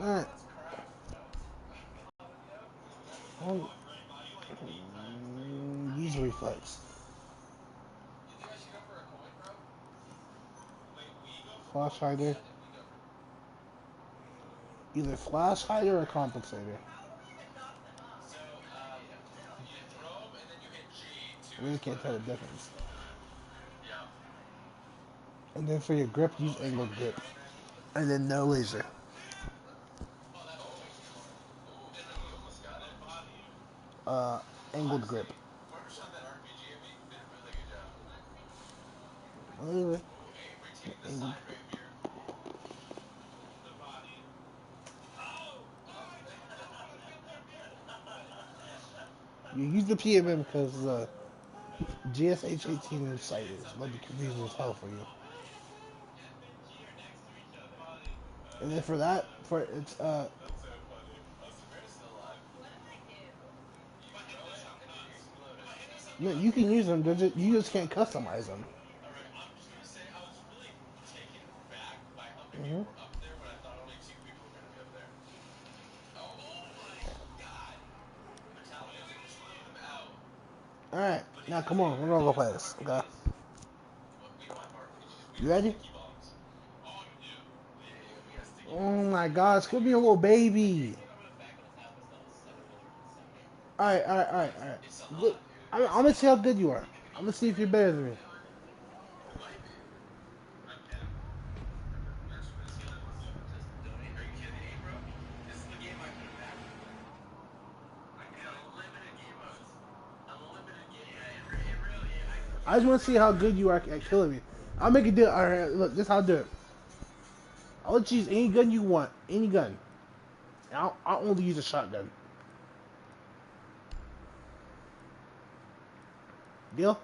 Alright. Use reflex. Flash hider. Either flash hider or compensator. I really can't tell the difference. And then for your grip, use angled grip. And then no laser. Uh, Angled grip. Angled. You use the PMM because GSH 18 in sight is might be confusing as hell for you. And then for that, for it's no, you can use them. You just can't customize them. Mm-hmm. All right, now come on, we're gonna go play this. Okay, you ready? Oh my God, it's gonna be a little baby. All right, all right, all right, all right. Look, I'm gonna see how good you are. I'm gonna see if you're better than me. I just want to see how good you are at killing me. I'll make a deal. All right, look, this is how I'll do it. I'll let you use any gun you want, any gun. I'll only use a shotgun. Deal?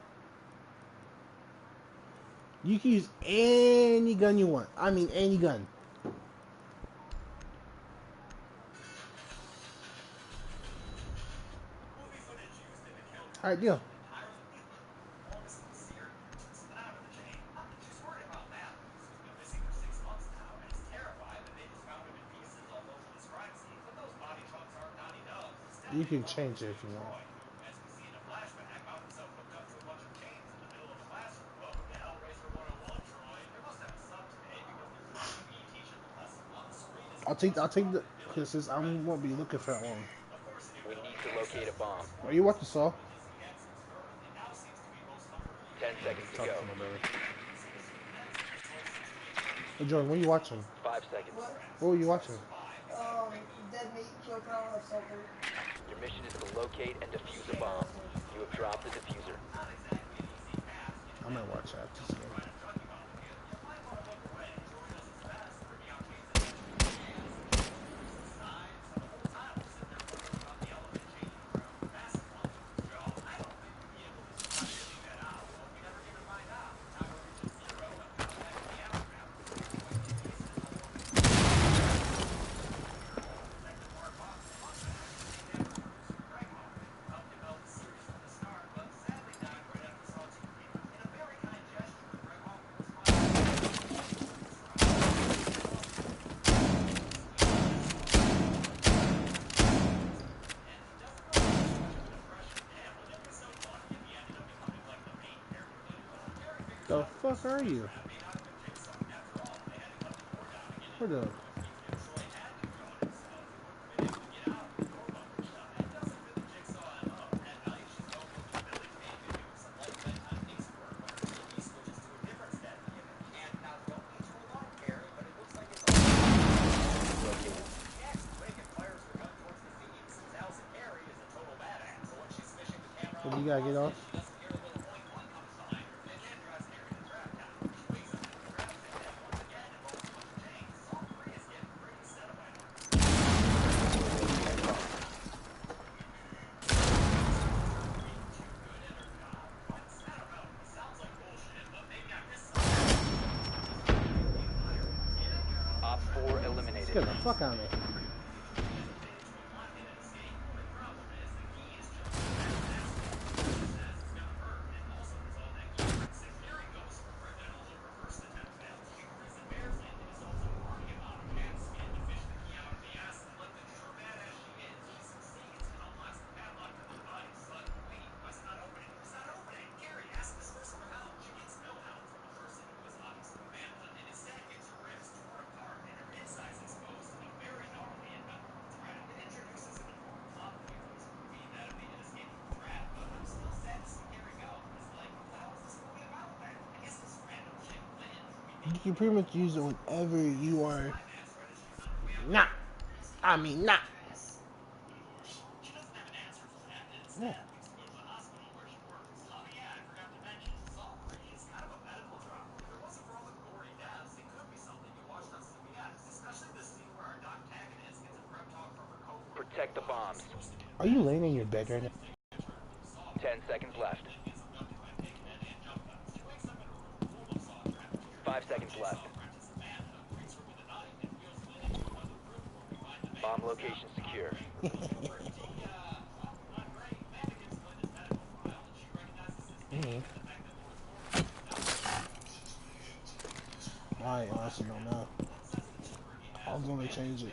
You can use any gun you want. I mean, any gun. All right, deal. You can change it if you want. I'll take the because I won't be looking for that long. We need to locate a bomb. Are you watching Saw? 10 seconds to Talk go. to my brother. Hey Jordan, what are you watching? 5 seconds. What were you watching? Dead meat, kill count or something. Your mission is to locate and defuse a bomb. You have dropped the diffuser. I might watch that. The fuck are you? What the? What do you gotta get off? Op 4 eliminated. Get the fuck out of me. You can pretty much use it whenever you are not. I mean, not. Yeah. Protect the bombs. Are you laying in your bed right now? 10 seconds left. 5 seconds left. Bomb location secure. Mm-hmm. I honestly don't know. I was gonna change it.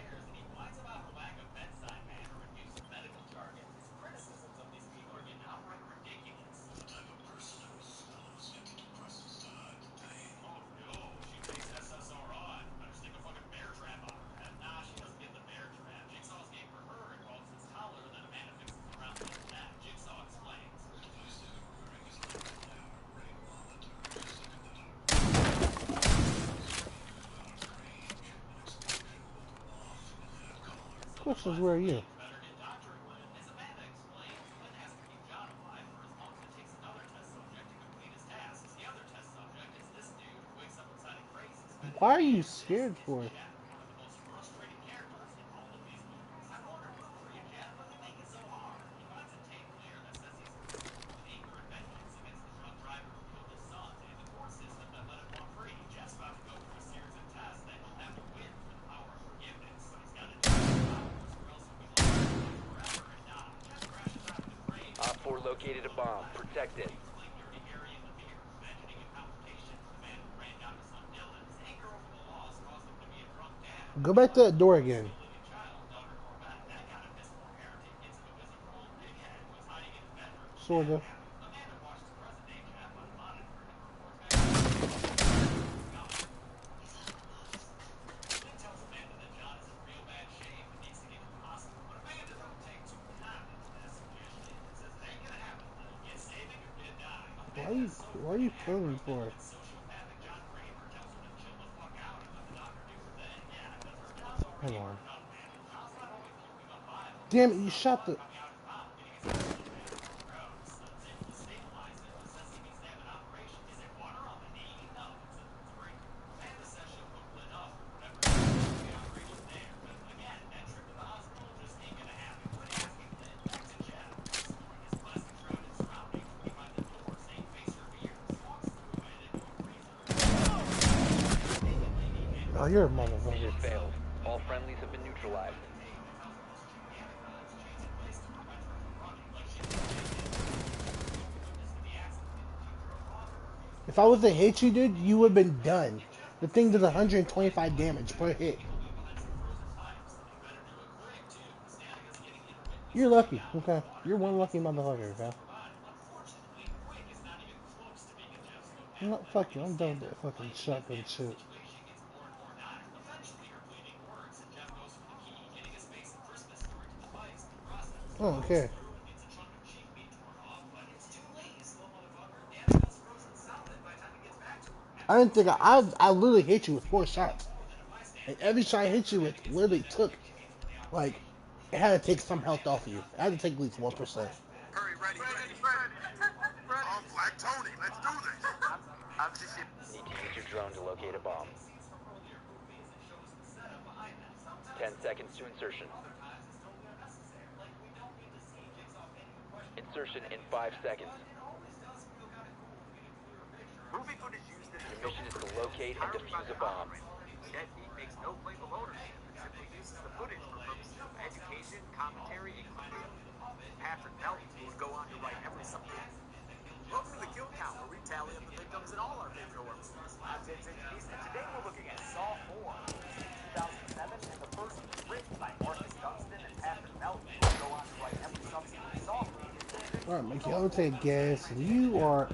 Questions, where are you? Why are you scared for? Op 4 located a bomb. Protect it. Go back to that door again. Sorta. Why are you pulling for it? Hold on. Damn it, you shot the... Oh, you're a motherfucker. Mission failed. All friendlies have been neutralized. If I was to hit you, dude, you would have been done. The thing does 125 damage per hit. You're lucky, okay? You're one lucky motherfucker, okay? No, fuck you, I'm done with that fucking shotgun shit. I don't care. I didn't think I literally hit you with 4 shots. And every shot I hit you with literally took, like, it had to take some health off of you. It had to take at least 1%. Hurry, ready. Oh, Black Tony, let's do this. I'm just here. Need to use your drone to locate a bomb. 10 seconds to insertion. Insertion in 5 seconds. Movie footage used in Your mission is to locate and defuse a bomb. Deadbeat makes no claim of ownership and simply uses the footage for purposes of education, commentary, and comedy. Patrick Melton would go on to write every subject. Welcome to the Kill Count, where we tally up the victims in all our favorite horror movies. I'm James H. and today we're looking at Saw 4, 2007, and the first was written by Marcus Dunstan and Patrick Melton, who would go on to write every subsequent Saw movie. Alright, Mickey, I'm gonna take a guess. You are,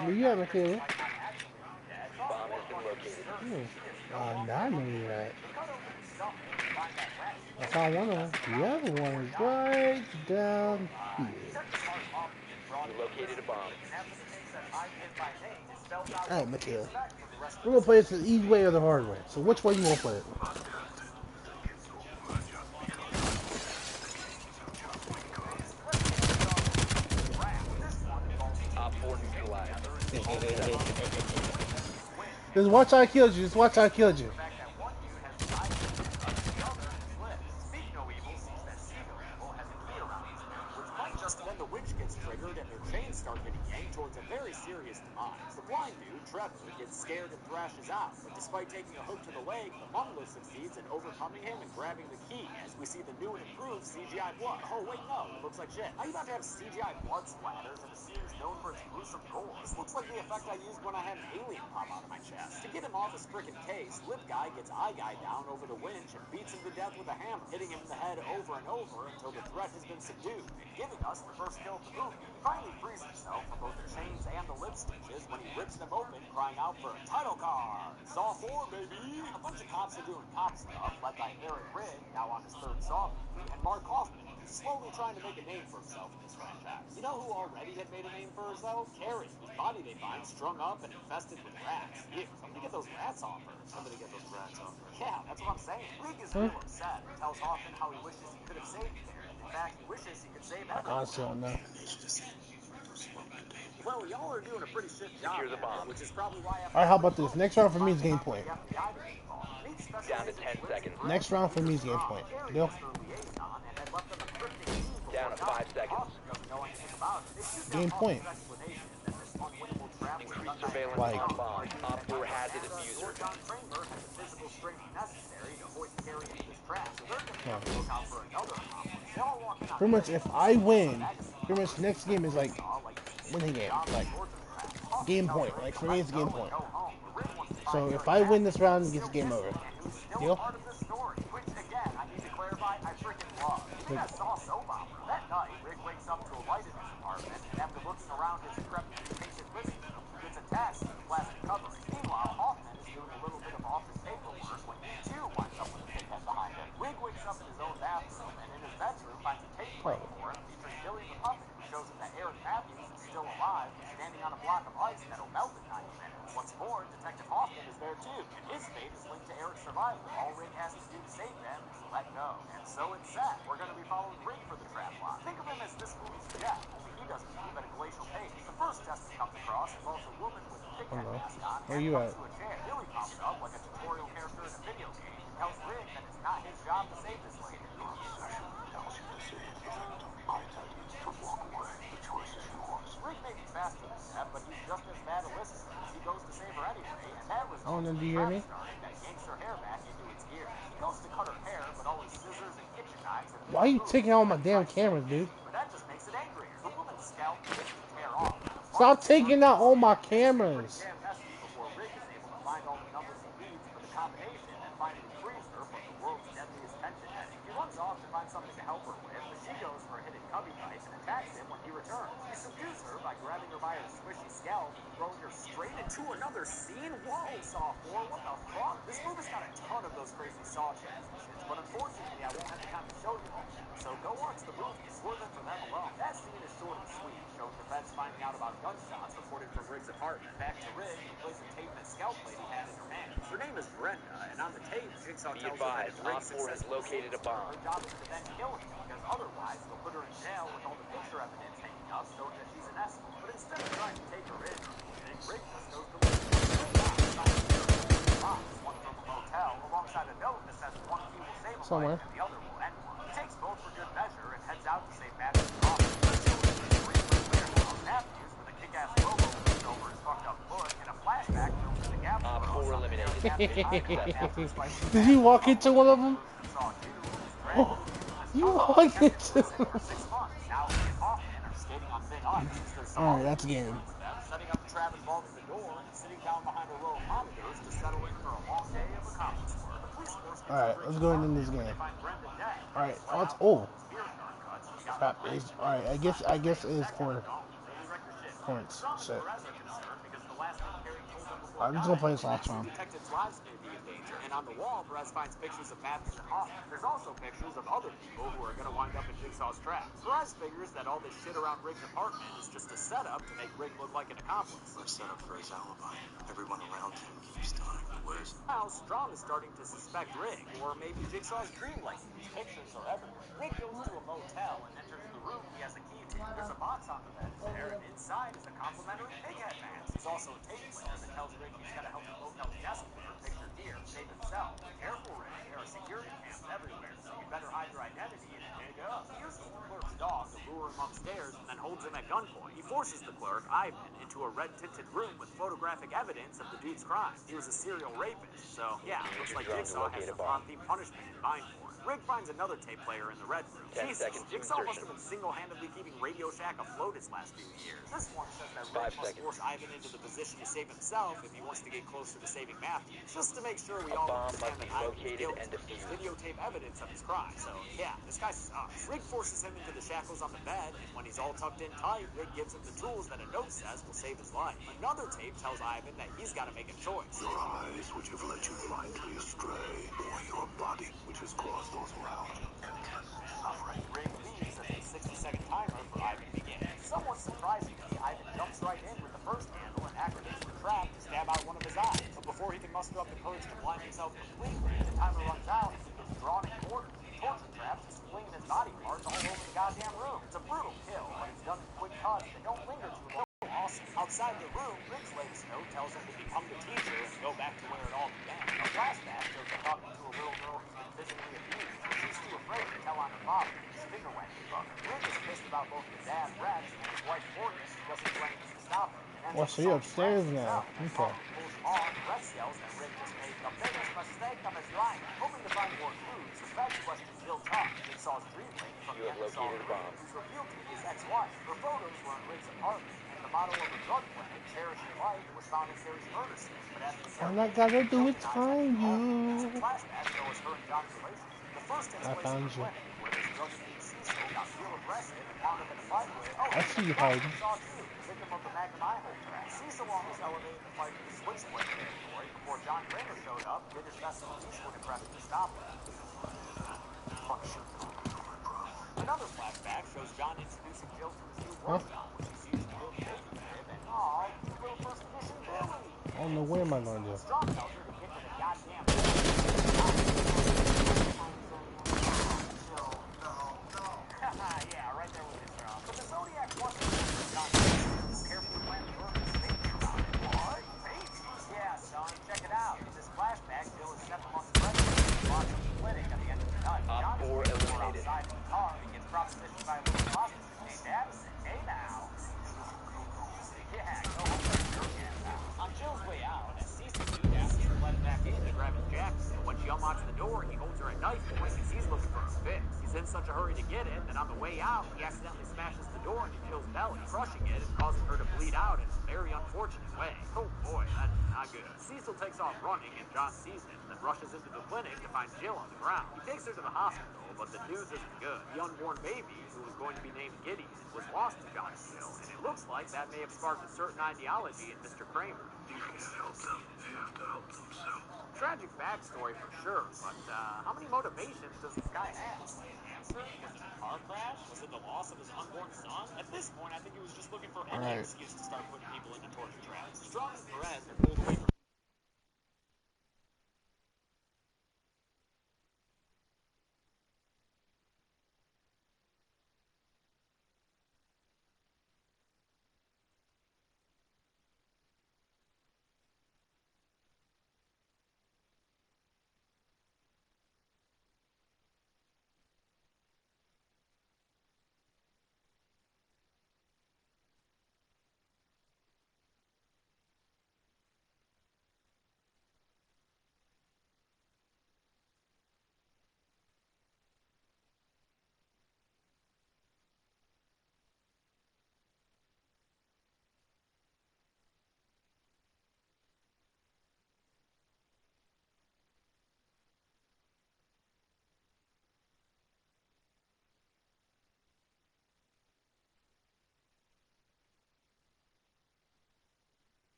Where you at, Michaela? Bomb has been located. Now I know where you're at. I found one of them. The other one is right down here. You located a bomb. Alright, Michaela. We're gonna play this the easy way or the hard way. So which way you wanna play it? Op 4 neutralized. Just watch how I killed you. Just watch how I killed you. Just then the witch gets triggered and their chains start getting yanked towards a very serious demise. The blind dude, Trevor, gets scared and thrashes out, but despite taking a hook to the leg, the bungler succeeds in overcoming him and grabbing the key, as we see the new and improved CGI blood. Oh wait, no, it looks like shit. How you about to have CGI blood splatters in a series known for its gruesome gore? This looks like the effect I used when I had an alien pop out of my chest. To get him off his frickin' case, Lip Guy gets Eye Guy down over the winch and beats him to death with a hammer, hitting him in the head over and over until the threat has been subdued, giving us the first kill of the movie. He finally frees himself from both the chains and the lip stitches when he rips them open, crying out for a title card. Saw 4, baby! A bunch of cops are doing cop stuff, led by Eric Rigg, now on his third Saw movie, and Mark Hoffman, who's slowly trying to make a name for himself in this franchise. You know who already had made a name for herself? Carrie, whose body they find strung up and infested with rats. Ew, somebody get those rats off her. Somebody get those rats off her. Yeah, that's what I'm saying. Rigg is real upset and tells Hoffman how he wishes he could have saved Carrie. In fact, he wishes he could save everyone. Honestly, I don't know. Well, y'all are doing a pretty shit job, Secure the bomb. which is probably why. Alright, how about this? Next round for me is game point. Down to 10 seconds. Next round for me is game point. Deal? Down to 5 seconds. Game point. Increase surveillance Like- on bomb. Op 4 has a diffuser. Pretty much, if I win, pretty much next game is like winning game. Like, game point. Like, for me, it's game point. So if I win this round, it gets game over. Deal? Like, That night, Rick wakes up to a light in his apartment, and after looking around his decrepit painted living room, gets attached to the plastic covering. Meanwhile, Hoffman is doing a little bit of office paperwork when he too winds up with a pinhead behind him. Rick wakes up in his own bathroom, and in his bedroom finds a tape playing for him featuring Billy the Puppet, who shows him that Eric Matthews is still alive and standing on a block of ice that'll melt in 90 minutes. What's more, Detective Hoffman is there too, and his fate is linked to Eric's survival. All Rick has to do to save them is let go. And so it's set. We're going to be following Rick for the trap line. Think of him as this movie's Jeff, only he doesn't move at a glacial pace. The first test he comes across involves a woman with a thick head mask on. Where you at? To a chair. Billy pops up like a tutorial character in a video game and tells Rick that it's not his job to save this lady. Rick may be faster than that, but he's just as bad a listener. He goes to save her anyway, and that results Oh, no, do you hear me? that yanks her hair back into its gear. He goes to cut her hair, but all his scissors and kitchen knives are why are you taking out my damn cameras, dude? But that just makes it angrier. The woman's scalp begins to tear off. Stop taking out all my cameras. Damn pesky before Rick is able to find all the numbers he needs for the combination and finally frees her from the world's deadliest tension headache. He runs off to find something to help her with, but she goes for a hidden cubby knife and attacks him when he returns. He subdues her by grabbing her by her squishy scalp and throwing her straight into another scene. Whoa, Saw 4, what the fuck? This movie's got a ton of those crazy Saw transitions, but unfortunately I won't have the time to show you all that. So go watch the movie. It's worth it for them alone. That scene is short and sweet, showing the feds finding out about gunshots reported from Rick's apartment. Back to Rick, who plays a tape that scalp lady had in her hand. Her name is Brenda, and on the tape, Jigsaw Be tells her that advised, if Rick Op 4 has successfully located a saves her, bomb. her job is to then kill him, because otherwise they'll put her in jail with all the picture evidence hanging up, showing that she's an escort. But instead of trying to take her in, Rick just goes to live one from a motel, alongside a note that says one key will save a Somewhere. life and the other will end one. He takes both for good measure and heads out to save Matthew's office. Matthews, with a kick-ass logo leaning over his fucked up foot, and a flashback filmed in the gap. Op 4 eliminated. Did you walk into one of them? Oh, you walked into them. Alright, that's a game. Setting up a trap involving the door and sitting down behind a row of monitors to settle in for a long day of accomplice work. The police force gets Alright, let's go into this game. Alright, oh. Crap, alright, I guess it is for points. Shit. I'm just gonna play this last round. Detectives' lives may be in danger, and on the wall, Perez finds pictures of Matthews and Hawk. There's also pictures of other people who are going to wind up in Jigsaw's trap. Perez figures that all this shit around Riggs' apartment is just a setup to make Rick look like an accomplice. A setup for his alibi. Everyone around him keeps telling him where his... Now, Strahm is starting to suspect Rick, or maybe Jigsaw's dream like these pictures are everywhere. Rick goes to a motel and enters the room he has a key to. There's a box on the bed there, and inside is a complimentary pig head mask. There's also a tape player that tells Rick he's got to help the motel's guest worker, pictured here, save himself. Careful, Rick, there are security cams everywhere, so you better hide your identity and dig up. He uses the clerk's dog to lure him upstairs and then holds him at gunpoint. He forces the clerk, Ivan, into a red-tinted room with photographic evidence of the dude's crime. He was a serial rapist, so yeah, looks like Jigsaw has some on-theme punishment in mind for him. Rick finds another tape player in the red room. 10 seconds to Jigsaw must insertion. have been single-handedly keeping Radio Shack afloat his last few years. This one says that Rick must force Ivan into the position to save himself if he wants to get closer to saving Matthews. Just to make sure we all understand that Ivan is guilty. There's videotape evidence of his crime, so yeah, this guy sucks. Rick forces him into the shackles on the bed, and when he's all tucked in tight, Rick gives him the tools that a note says will save his life. Another tape tells Ivan that he's got to make a choice. Your eyes, which have led you blindly astray, or your body, which has caused those around you contentment suffering. Rick leaves as the 60-second timer for Ivan begins. Somewhat surprisingly, Ivan jumps right in with the first handle and activates the trap to stab out one of his eyes. But before he can muster up the courage to blind himself completely, the timer runs out and he gets drawn and quartered. Torture traps just flinging his body parts all over the goddamn room. It's a brutal kill, but it's done in quick cuts that don't linger too long. Awesome. Outside the room, Rick's latest note tells him to become the teacher and go back to where it all began. A flashback shows him talking to a little girl who's been physically abused, but she's too afraid to tell on her father, his finger-wagging brother. Rick is pissed about both his dad, Rex, and his wife, Morgan, who doesn't do anything to stop him. Well, so you're upstairs now. Okay. Rex yells that Rick just made the biggest mistake of his life. Hoping to find more clues, the Fed questions Bill Tuck, Jigsaw's dream lady from You the have located a bomb. who's revealed to be his ex-wife. Her photos were in Rick's apartment, and the motto of her drug clinic, Cherish Your Life, was found in Sarah's murder scene. But as the All I gotta do is find you. flashback shows her and John's relationship. The first takes I place found in you. the clinic, where this drug-abused Cecil got real aggressive and wound up in a fight with... Oh, I see you hiding. Saw too, the victim of the Magnum eye hole trap. Cecil almost elevated the fight to the switchblade territory before John Kramer showed up, did his best to use Eastwood impression to stop him. Another flashback shows John introducing Jill to his new work gun, which he's used to build baby crib, and little first edition Billy. I don't know what am I gonna do. Strong tells her to get to the goddamn yeah, right there with his Strong. But the Zodiac wasn't John carefully planned to burn his baby around it. What? Baby? Yeah, son, check it out. In this flashback, Jill is stepped amongst predators, watching the clinic at the end of the night. John is eliminated. outside in the car and gets propositioned by a little prostitute named Addison. Hey now. Yeah, go home and your gas now. On Jill's way out, as Cecil dude asks her to let him back in to grab his jacket. But when she unlocks the door, he holds her at knife point because he's looking for a fix. He's in such a hurry to get it that on the way out, he accidentally smashes the door into Jill's belly, crushing it and causing her to bleed out in a very unfortunate way. Oh boy, that's not good. Cecil takes off running and John sees him, then rushes into the clinic to find Jill on the ground. He takes her to the hospital, but the news isn't good. The unborn baby, who was going to be named Gideon, was lost to John and Jill, and it looks like that may have sparked a certain ideology in Mr. Kramer. You can't help them. They have to help themselves. Tragic backstory for sure, but how many motivations does this guy have? Answer? Was it a car crash? Was it the loss of his unborn son? At this point, I think he was just looking for any Alright. excuse to start putting people into torture traps. Strong and Perez are pulled away from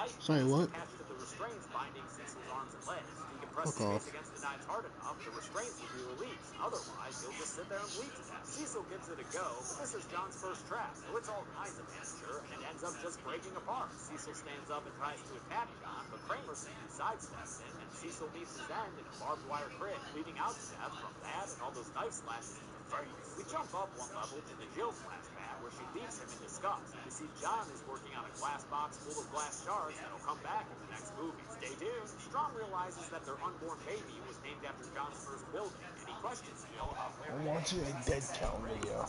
knife Sorry, what? attached to the restraints binding Cecil's arms and legs. If he can press Fuck his face off. against the knives hard enough, the restraints will be released. Otherwise, he'll just sit there and bleed to death. Cecil gives it a go, but this is John's first trap, so it's all kinds of amateur, and it ends up just breaking apart. Cecil stands up and tries to attack John, but Kramer simply sidesteps him, and Cecil meets his end in a barbed wire crit, bleeding out to death from that and all those knife slashes to the face. We jump up one level to the Jill flashback, where she leaves him in disgust. We see John is working on a glass box full of glass shards that'll come back in the next movie. Stay tuned. Strom realizes that their unborn baby was named after John's first building, and he questions Jill about where I'm watching a dead count video.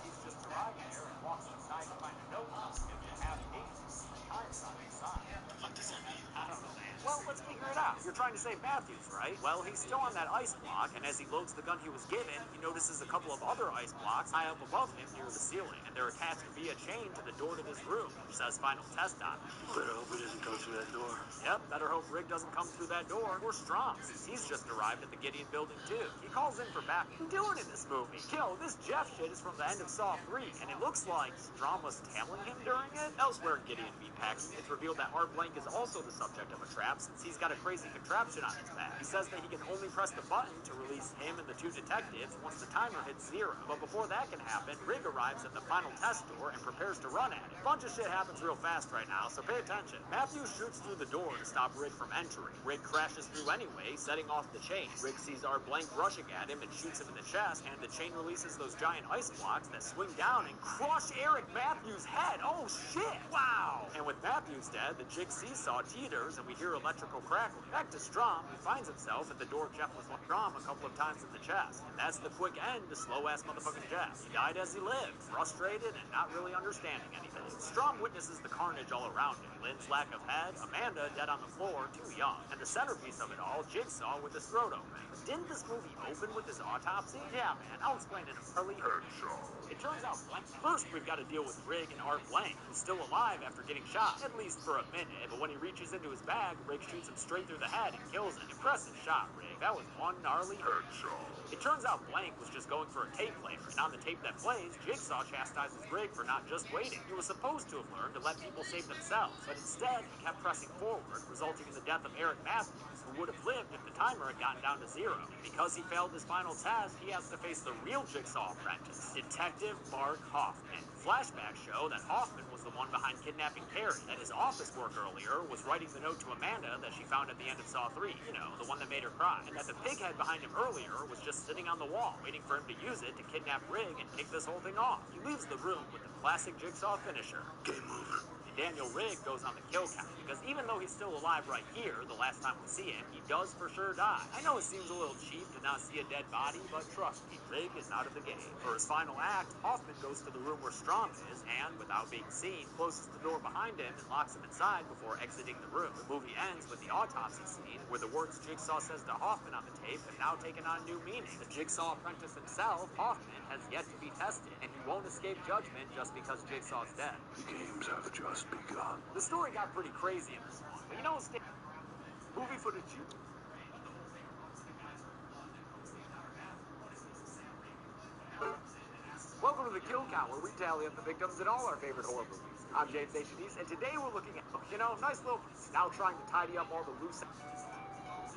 he's just arrived there and walks inside to find a note from him that half hates him. Time's on his side. What does that mean? I don't know, man. Well, let's figure it out. You're trying to save Matthews, right? Well, he's still on that ice block, and as he loads the gun he was given, he notices a couple of other ice blocks high up above him near the ceiling, and they're attached via chain to the door to this room, which says final test on it. Better hope it doesn't go through that door. Yep, better hope Rig doesn't come through that door, or Strom, since he's just arrived at the Gideon building too. He calls in for back. What are you doing in this movie? Yo, this Jeff shit is from the end of Saw 3, and it looks like Strom was tailing him during it. Elsewhere in Gideon Meatpacking, it's revealed that Art Blank is also the subject of a trap, since he's got a crazy contraption on his back. He says that he can only press the button to release him and the two detectives once the timer hits 0. But before that can happen, Rig arrives at the final test door and prepares to run at it. Bunch of shit happens real fast right now, so pay attention. Matthew shoots through the door to stop Rig from entering. Rig crashes through anyway, setting off the chain. Rig sees Art Blank rushing at him and shoots him in the chest, and the chain releases those giant ice blocks that swing down and crush Eric Matthews' head. Oh shit! Wow! And with Matthews dead, the jig seesaw teeters and we hear electrical crackling. Back to Strom, who finds himself at the door Jeff was Strom a couple of times in the chest. And that's the quick end to slow-ass motherfucking Jeff. He died as he lived, frustrated and not really understanding anything. Strom witnesses the carnage all around him. Lynn's lack of head, Amanda dead on the floor, too young, and the centerpiece of it all, Jigsaw with his throat open. But didn't this movie open with his autopsy? Yeah, man, I'll explain it early. It turns out Blank. First, we've got to deal with Rig and Art Blank, who's still alive after getting shot, at least for a minute. But when he reaches into his bag, Rig shoots him straight through the head and kills him. Impressive shot, Rig. That was one gnarly headshot. It turns out Blank was just going for a tape player, and on the tape that plays, Jigsaw chastises Rig for not just waiting. He was supposed to have learned to let people save themselves, but instead he kept pressing forward, resulting in the death of Eric Matthews, who would have lived if the timer had gotten down to 0. And because he failed his final test, he has to face the real Jigsaw apprentice, Detective Mark Hoffman. Flashbacks show that Hoffman was the one behind kidnapping Carrie, that his office work earlier was writing the note to Amanda that she found at the end of Saw 3, you know, the one that made her cry, and that the pig head behind him earlier was just sitting on the wall, waiting for him to use it to kidnap Rig and kick this whole thing off. He leaves the room with the classic Jigsaw finisher. Game over. Daniel Rig goes on the kill count, because even though he's still alive right here, the last time we see him, he does for sure die. I know it seems a little cheap to not see a dead body, but trust me, Rig is out of the game. For his final act, Hoffman goes to the room where Strom is, and, without being seen, closes the door behind him and locks him inside before exiting the room. The movie ends with the autopsy scene, where the words Jigsaw says to Hoffman on the tape have now taken on new meaning. The Jigsaw apprentice himself, Hoffman, has yet to be tested, and he won't escape judgment just because Jigsaw's dead. The games have just begun. The story got pretty crazy in this one, but you know, movie footage. Welcome to the Kill Count, where we tally up the victims in all our favorite horror movies. I'm James Nation and today we're looking at, nice little now trying to tidy up all the loose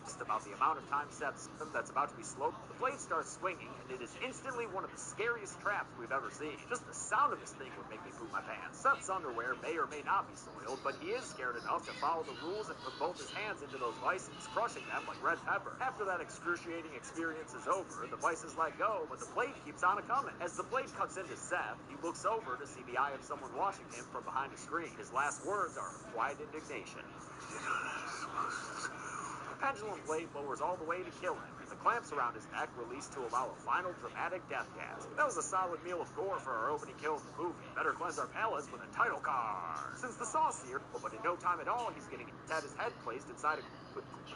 just about the amount of time Seth's that's about to be slowed. The blade starts swinging, and it is instantly one of the scariest traps we've ever seen. Just the sound of this thing would make me poop my pants. Seth's underwear may or may not be soiled, but he is scared enough to follow the rules and put both his hands into those vices, crushing them like red pepper. After that excruciating experience is over, the vices let go, but the blade keeps on a-coming. As the blade cuts into Seth, he looks over to see the eye of someone watching him from behind a screen. His last words are quiet indignation. The pendulum blade lowers all the way to kill him, and the clamps around his neck release to allow a final dramatic death gasp. That was a solid meal of gore for our opening kill of the movie. Better cleanse our palates with a title card. Since the Saw seer, but in no time at all, he's getting his head placed inside a...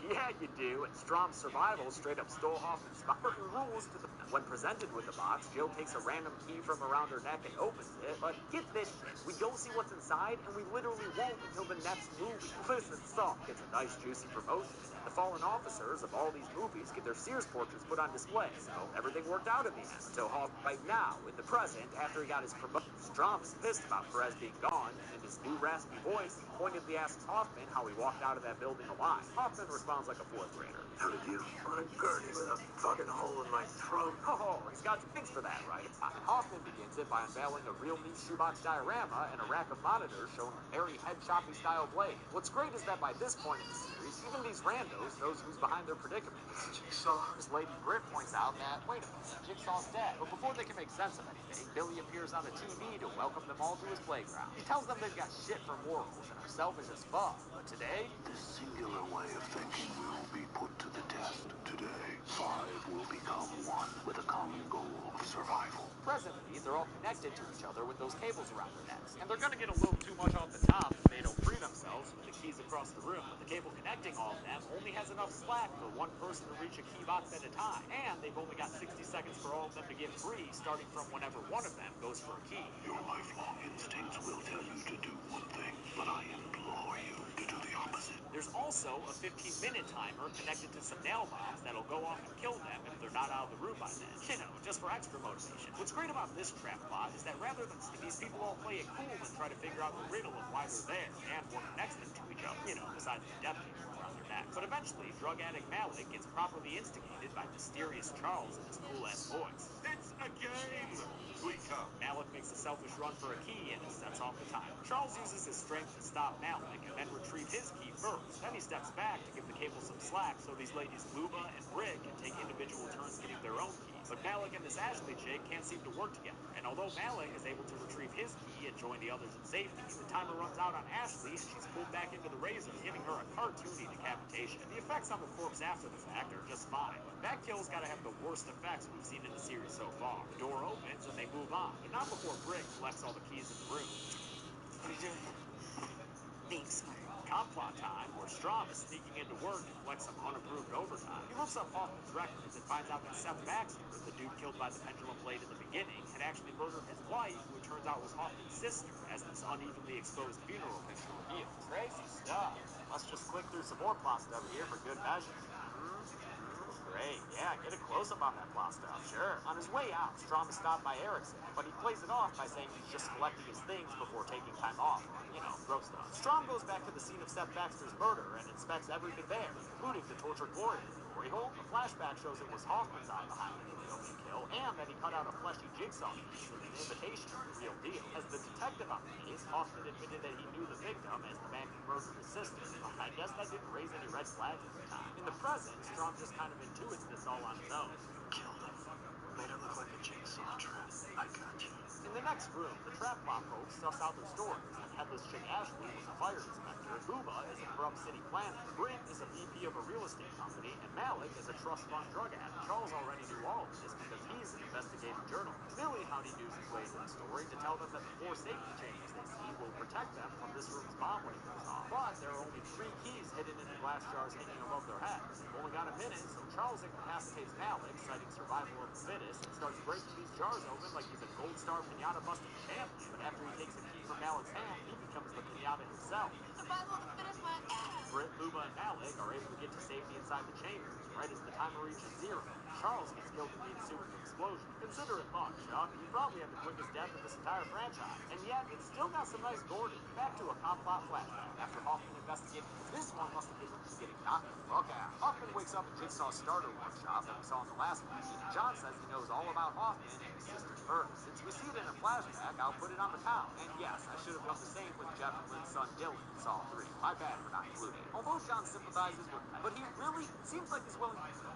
Yeah, you do, and Strom's survival straight up stole Hoffman's certain rules to the... When presented with the box, Jill takes a random key from around her neck and opens it, but get this shit, we don't see what's inside, and we literally won't until the next movie. Listen, Saw gets a nice juicy promotion The fallen officers of all these movies get their Sears portraits put on display, so everything worked out in the end. Until Hoff, right now, in the present, after he got his promotion, Strom is pissed about Perez being gone, and his new raspy voice pointedly asks Hoffman how he walked out of that building alive. Hoffman responds like a fourth grader. How did you? On a gurney with a fucking hole in my throat. Oh, he's got things for that, right? Hoffman begins it by unveiling a real neat shoebox diorama and a rack of monitors showing a very head choppy style blade. What's great is that by this point in the series, even these randos knows who's behind their predicament. Jigsaw. As Lady Britt points out that, wait a minute, Jigsaw's dead. But before they can make sense of anything, Billy appears on the TV to welcome them all to his playground. He tells them they've got shit for morals and are selfish as fuck. But today, This singular way of thinking will be put to the test. Today, 5 will become 1 with a common goal of survival. presently, they're all connected to each other with those cables around their necks. And they're gonna get a little too much off the top if they don't free themselves with the keys across the room. But the cable connecting all of them only has enough slack for one person to reach a key box at a time. And they've only got 60 seconds for all of them to get free, starting from whenever one of them goes for a key. Your lifelong instincts will tell you to do one thing, but I implore you to do the opposite. There's also a 15-minute timer connected to some nail bombs that'll go off and kill them if they're not out of the room by then. You know, just for extra motivation. What's great about this trap plot is that rather than these people all play it cool and try to figure out the riddle of why they're there and what connects them to each other, you know, besides the death cable around their necks. But eventually, drug addict Malik gets properly instigated by mysterious Charles and his cool-ass voice. It's a game! Tweaker! Malik makes a selfish run for a key and it sets off the timer. Charles uses his strength to stop Malik and then retrieve his key first. Then he steps back to give the cable some slack so these ladies Luba and Britt can take individual turns getting their own keys. But Malik and this Ashley chick can't seem to work together. And although Malik is able to retrieve his key and join the others in safety, the timer runs out on Ashley and she's pulled back into the razor, giving her a cartoony decapitation. The effects on the corpse after the fact are just fine, but that kill's gotta have the worst effects we've seen in the series so far. The door opens and they move on, but not before Britt collects all the keys in the room. What are you doing? Being smart. Complot time, where Strom is sneaking into work to collect some unapproved overtime. He looks up Hoffman's records and finds out that Seth Baxter, the dude killed by the pendulum blade in the beginning, had actually murdered his wife, who it turns out was Hoffman's sister, as this unevenly exposed funeral picture reveals. Crazy stuff. Let's just click through some more plot stuff here for good measure. Great, yeah, get a close-up on that plot stuff, sure. On his way out, Strom is stopped by Erickson, but he plays it off by saying he's just collecting his things before taking time off, you know, gross stuff. Strom goes back to the scene of Seth Baxter's murder and inspects everything there, including the tortured Gloria. Glory hole? The flashback shows it was Hoffman's eye behind the opening kill, and that he cut out a fleshy jigsaw piece with an invitation to the real deal. As the detective on the case, Hoffman admitted that he knew the victim as the man who murdered his sister. I guess that didn't raise any red flags at the time. In the present, Strom just kind of intuits this all on his own. Killed him. Made it look like a jigsaw trap. I got you. In the next room, the trap plot folks suss out their stories, and headless chick Ashley was a fire inspector, Luba is a corrupt city planner, Britt is a VP of a real estate company, and Malik is a trust fund drug addict. Charles already knew all of this because he's an investigative journalist. Billy howdy news his way into the story to tell them that the 4 safety chambers they see will protect them from this room's bomb when it goes off. But there are only 3 keys hidden in the glass jars hanging above their heads. They've only got a minute, so Charles incapacitates Malik, citing survival of the fittest, and starts breaking these jars open like he's a gold star pinata busting champion. But after he takes a key from Malik's hand, he becomes the pinata himself. Survival of the fittest, my ass. Britt, Luba, and Malik are able to get to safety inside the chambers, right as the timer reaches 0. Charles gets killed in the ensuing explosion. Consider it luck, Chuck. You probably have the quickest death of this entire franchise. And yet, it's still got some nice gore to it. Back to a complot flashback. After Hoffman investigated this one must have been getting knocked the fuck out. Hoffman wakes up in Jigsaw's starter workshop that we saw in the last movie. John says he knows all about Hoffman and his sister's murder. Since we see it in a flashback, I'll put it on the count. And yes, I should have done the same with Jeff and Lynn's son Dylan in Saw 3. My bad for not including it. Although John sympathizes with me, but he really seems like he's willing to...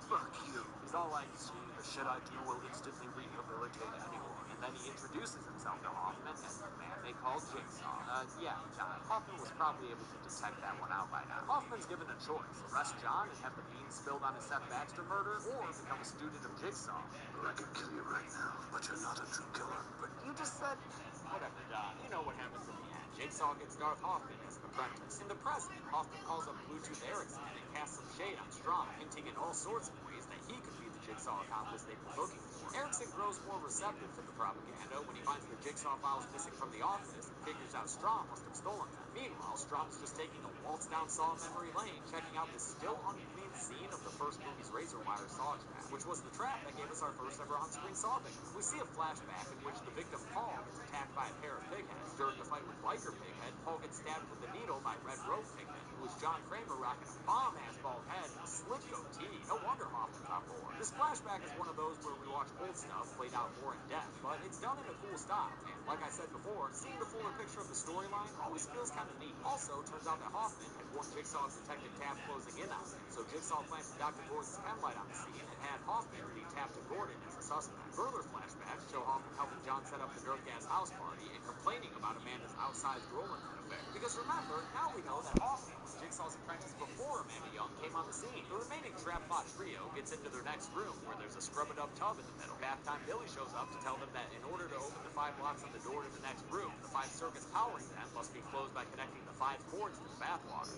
Fuck you. He's all like, see, the shit I do will instantly rehabilitate anyone. And then he introduces himself to Hoffman as the man they call Jigsaw. Yeah, John. Hoffman was probably able to detect that one out by now. Hoffman's given a choice. Arrest John and have the beans spilled on his Seth Baxter murder, or become a student of Jigsaw. I could kill you right now, but you're not a true killer. But you just said... Whatever, John. You know what happens in the end. Jigsaw gets Darth Hoffman as an apprentice. In the present, Hoffman calls up Bluetooth Erickson and casts some shade on Strom, hinting in all sorts of ways that he could be the Jigsaw accomplice they've been looking for. Erickson grows more receptive to the propaganda when he finds the Jigsaw files missing from the office and figures out Strom must have stolen them. Meanwhile, Strom's just taking a waltz down Saw memory lane, checking out this still unclean scene of the first movie's razor wire Saw trap, which was the trap that gave us our first ever on-screen Saw victim. We see a flashback in which the victim, Paul, gets attacked by a pair of pigheads. During the fight with Biker Pighead, Paul gets stabbed with a needle by Red Rope Pighead, who is John Kramer rocking a bomb-ass bald head and a slick goatee. No wonder Hoffman's on board. This flashback is one of those where we watch old stuff played out more in depth, but it's done in a cool style, and like I said before, seeing the fuller picture of the storyline always feels kind of neat. Also, turns out that Hoffman had warned Jigsaw of Detective Taft closing in on him, so Jigsaw planted Dr. Gordon's pen light on the scene and had Hoffman lead Taft to Gordon as a suspect. Further flashbacks show Hoffman helping John set up the nerve gas house party and complaining about Amanda's outsized role in that affair. Because remember, now we know that Hoffman was Jigsaw's apprentice before Amanda Young came on the scene. The remaining trap plot trio gets into their next room, where there's a scrub-a-dub tub in the middle. Bath time Billy shows up to tell them that in order to open the 5 locks on the door to the next room, the 5 circuits powering them must be closed by connecting the 5 cords to the bathwater.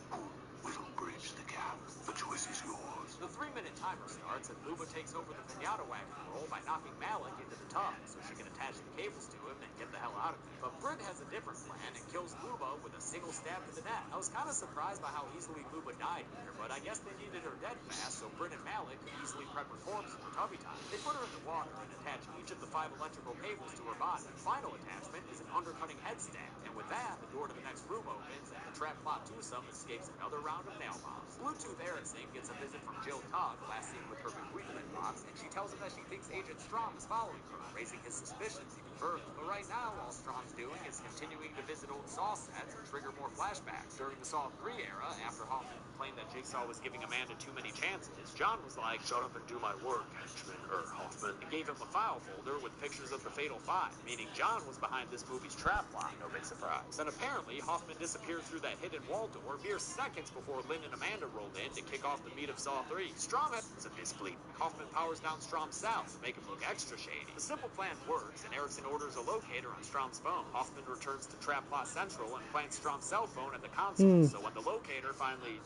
Will bridge the gap. The choice is yours. The 3-minute timer starts, and Luba takes over the pinata wagon role by knocking Malik into the tub so she can attach the cables to him and get the hell out of it. But Britt has a different plan and kills Luba with a single stab to the neck. I was kind of surprised by how easily Luba died here, but I guess they needed her dead fast, so Britt and Malik could easily prep her corpse for tubby time. They put her in the water and attach each of the 5 electrical cables to her body. The final attachment is an undercutting head stab, and with that, the door to the next room opens, and the trap plot twosome escapes another round of nail bombs. Bluetooth Erickson gets a visit from Jill Todd, last seen with her bequeathment box, and she tells him that she thinks Agent Strom is following her, raising his suspicions even further. But right now, all Strom's doing is continuing to visit old Saw sets and trigger more flashbacks. During the Saw 3 era, after Hoffman complained that Jigsaw was giving Amanda too many chances, John was like, "Shut up and do my work, henchman," Hoffman, and gave him a file folder with pictures of the Fatal 5, meaning John was behind this movie's trap plot. No big surprise. And apparently, Hoffman disappeared through that hidden wall door mere seconds before Lynn and Amanda rolled in to kick off the meat of Saw 3. Strom has a disbelief. Hoffman powers down Strom's cell to make him look extra shady. The simple plan works, and Erickson orders a locator on Strom's phone. Hoffman returns to Trap Plot Central and plants Strom's cell phone at the console. So when the locator finally,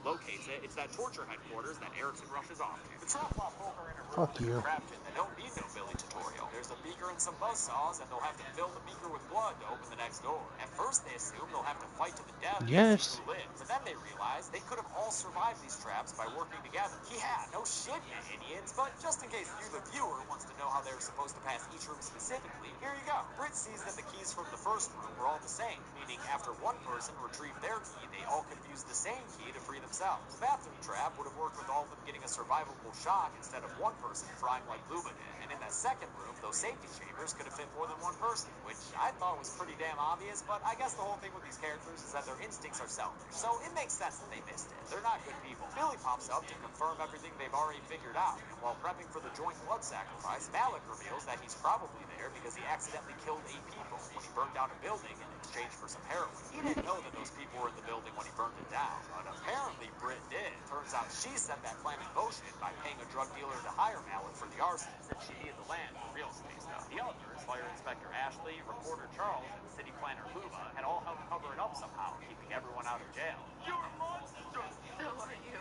locates it, it's that torture headquarters that Erickson rushes off to. The Trap Plot folk are in a room with a crap kit. They don't need no Billy tutorial. There's a beaker and some buzzsaws, and they'll have to fill the beaker with blood to open the next door. At first, they assume they'll have to fight to the death to see who lives. But then they realize they could have all survived these traps by working together. Yeah, no shit, you idiots. But just in case you, the viewer, wants to know how they were supposed to pass each room specifically, here you go. Britt sees that the keys from the first room were all the same, meaning after one person retrieved their key, they all could use the same key to free themselves. The bathroom trap would have worked with all of them getting a survivable shock instead of one person frying like Luba did. And in that second room, those safety chambers could have fit more than one person, which I thought was pretty damn obvious, but I guess the whole thing with these characters is that their instincts are selfish. So it makes sense that they missed it. They're not good people. Billy pops up to confirm everything they've already figured out. And while prepping for the joint blood sacrifice, Malik reveals that he's probably there because he accidentally killed 8 people when he burned down a building in exchange for some heroin. He didn't know that those people were in the building when he burned it down, but apparently Britt did. Turns out she set that plan in motion by paying a drug dealer to hire Malik for the arson, since she needed the land for real estate stuff. The others, Fire Inspector Ashley, Reporter Charles, and City Planner Luba, had all helped cover it up somehow, keeping everyone out of jail. You're a monster! So are you.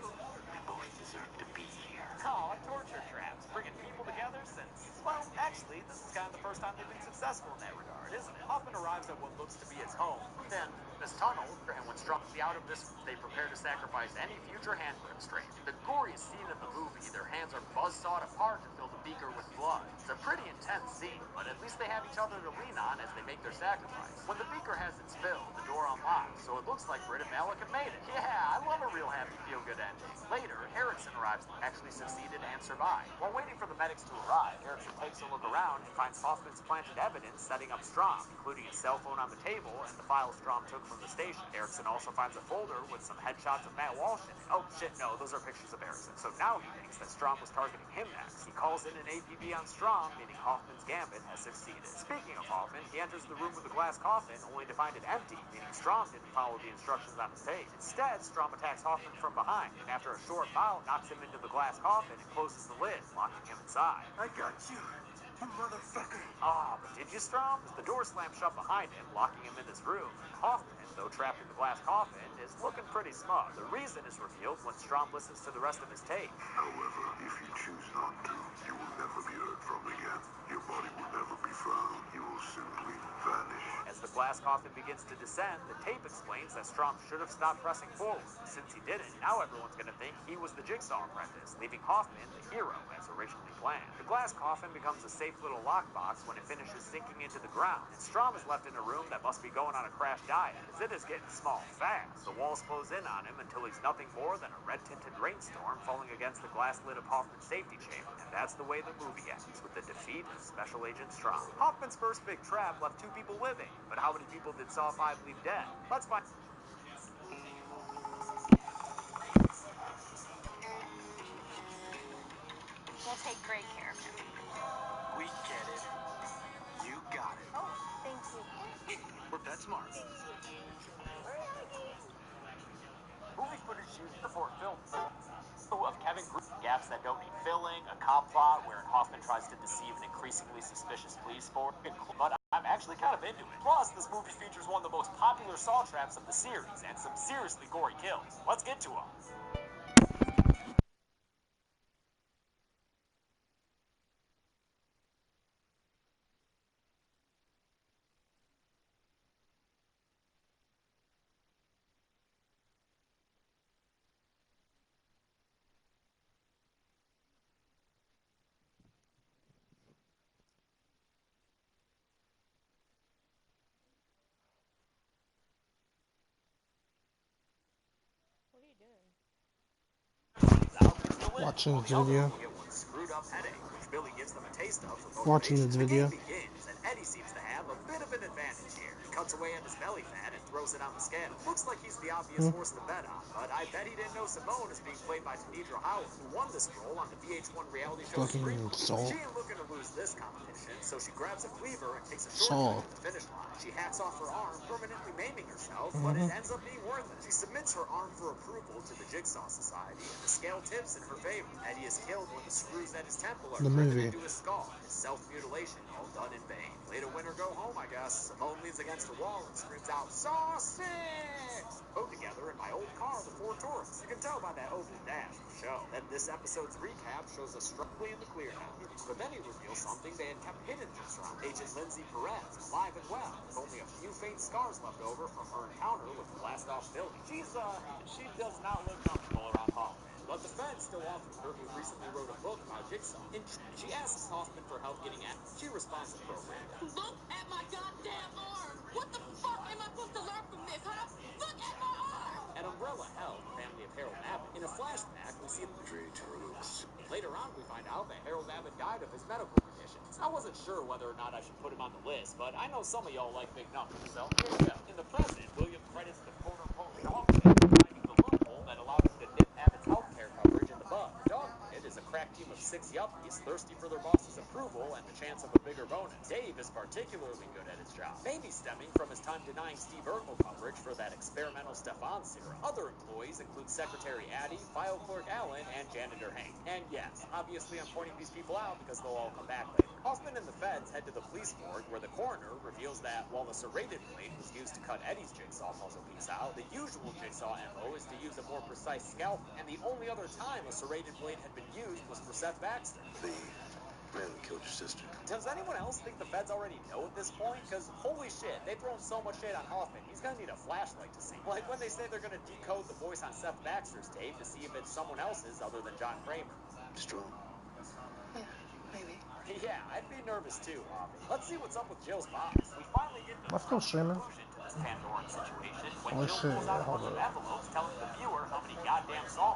We both deserve to be here. Oh, torture traps, bringing people together since, well, actually, this is kind of the first time they've been successful in that regard, isn't it? Hoffman arrives at what looks to be his home, then this tunnel, and when struck out of this, they prepare to sacrifice any future hand grip strain. The goriest scene in the movie, their hands are buzzsawed apart to fill the beaker with blood. It's a pretty intense scene, but at least they have each other to lean on as they make their sacrifice. When the beaker has its fill, the door unlocks, so it looks like Britt and Malik have made it. Yeah, I love a real happy, feel-good ending. Later, Erickson arrives and actually succeeded and survived. While waiting for the medics to arrive, Erickson takes a look around and finds Hoffman's planted evidence setting up Strom, including his cell phone on the table and the files Strom took from the station. Erickson also finds a folder with some headshots of Matt Walsh in it. Oh shit, no, those are pictures of Erickson. So now he thinks that Strom was targeting him next. He calls in an APB on Strom, meaning Hoffman's gambit has succeeded. Speaking of Hoffman, he enters the room with the glass coffin only to find it empty, meaning Strom didn't follow the instructions on his page. Instead, Strom attacks Hoffman from behind, and after a short bout, knocks him into the glass coffin and closes the lid, locking him inside. I got you, motherfucker. Ah, but did you, Strom? The door slammed shut behind him, locking him in this room. Hoffman, though trapped in the glass coffin, is looking pretty smug. The reason is revealed when Strom listens to the rest of his tape. However, if you choose not to, you will never be heard from again. Your body will never be found. You will simply vanish. As the glass coffin begins to descend, the tape explains that Strom should have stopped pressing forward. Since he didn't, now everyone's going to think he was the Jigsaw apprentice, leaving Hoffman the hero as originally planned. The glass coffin becomes a safe little lockbox when it finishes sinking into the ground, and Strom is left in a room that must be going on a crash diet, as it is getting small fast. The walls close in on him until he's nothing more than a red-tinted rainstorm falling against the glass lid of Hoffman's safety chamber, and that's the way the movie ends, with the defeat of Special Agent Strom. Hoffman's first big trap left 2 people living, but how many people did Saw 5 leave dead? Let's find. We'll take great care of him. We get it. You got it. Oh, thank you. We're PetSmart. Movie footage used before film of Kevin gaps that don't need filling, a cop plot wherein Hoffman tries to deceive an increasingly suspicious police force, but I'm actually kind of into it. Plus, this movie features one of the most popular Saw traps of the series and some seriously gory kills. Let's get to them. What are you doing? Watching this video. Screwed up headache, which Billy gives them a taste of for Watching this video. The game begins, and Eddie seems to have a bit of an advantage here. He cuts away at his belly fat and throws it on the scale. Looks like he's the obvious horse to bet on, but I bet he didn't know Simone is being played by Tanidra Howard, who won this role on the VH1 reality show Fucking Saul. She ain't looking to lose this competition, so she grabs a cleaver and takes a shortcut to the finish line. She hacks off her arm, permanently maiming herself, but it ends up being worth it. She submits her arm for approval to the Jigsaw Society, and the scale tips in her favor. Eddie is killed when the screws at his temple are driven into his skull. His self-mutilation all done in vain. Play to win or go home, I guess. Simone leans against a wall and screams out, "Saw 6!" Put together in my old car, the Ford Taurus. You can tell by that oval dash in the show. Then this episode's recap shows us strongly in the clear now. But then he reveals something they had kept hidden just from Agent Lindsay Perez, alive and well, with only a few faint scars left over from her encounter with the blast-off Billy. She does not look comfortable around Hoffman. But the feds still offer her, who recently wrote a book about Jigsaw. She asks Hoffman for help getting at. She responds appropriately. Look at my goddamn arm! What the fuck am I supposed to learn from this, huh? Look at my arm! At Umbrella Hell, the family of Harold Abbott, in a flashback, we see later on we find out that Harold Abbott died of his medical conditions. I wasn't sure whether or not I should put him on the list, but I know some of y'all like big numbers, so here we go. In the present, William credits the quote-unquote dog pit for finding the loophole that allowed him to nip Abbott's healthcare coverage in the bud. The dog pit is a crack team of 6 yuppies thirsty for their boss's approval and the chance of a bigger bonus. Dave is particularly good at his job, maybe stemming from his time denying Steve Urkel coverage for that experimental Stefan serum. Other employees include Secretary Addie, File Clerk Allen, and Janitor Hank. And yes, obviously I'm pointing these people out because they'll all come back later. Hoffman and the feds head to the police morgue where the coroner reveals that while the serrated blade was used to cut Eddie's jigsaw puzzle piece out, the usual jigsaw MO is to use a more precise scalpel, and the only other time a serrated blade had been used was for Seth Baxter. The man who killed your sister. Does anyone else think the feds already know at this point? Because holy shit, they've thrown so much shade on Hoffman, he's gonna need a flashlight to see. Like when they say they're gonna decode the voice on Seth Baxter's tape to see if it's someone else's other than John Kramer. Strong. Yeah, maybe. Yeah, I'd be nervous too, Hoffman. Let's see what's up with Jill's box. We finally get to Let's go streaming. conclusion to this Pandoran situation when Oh Jill shit, pulls out a hold bunch of up. envelopes telling the viewer how many goddamn Saw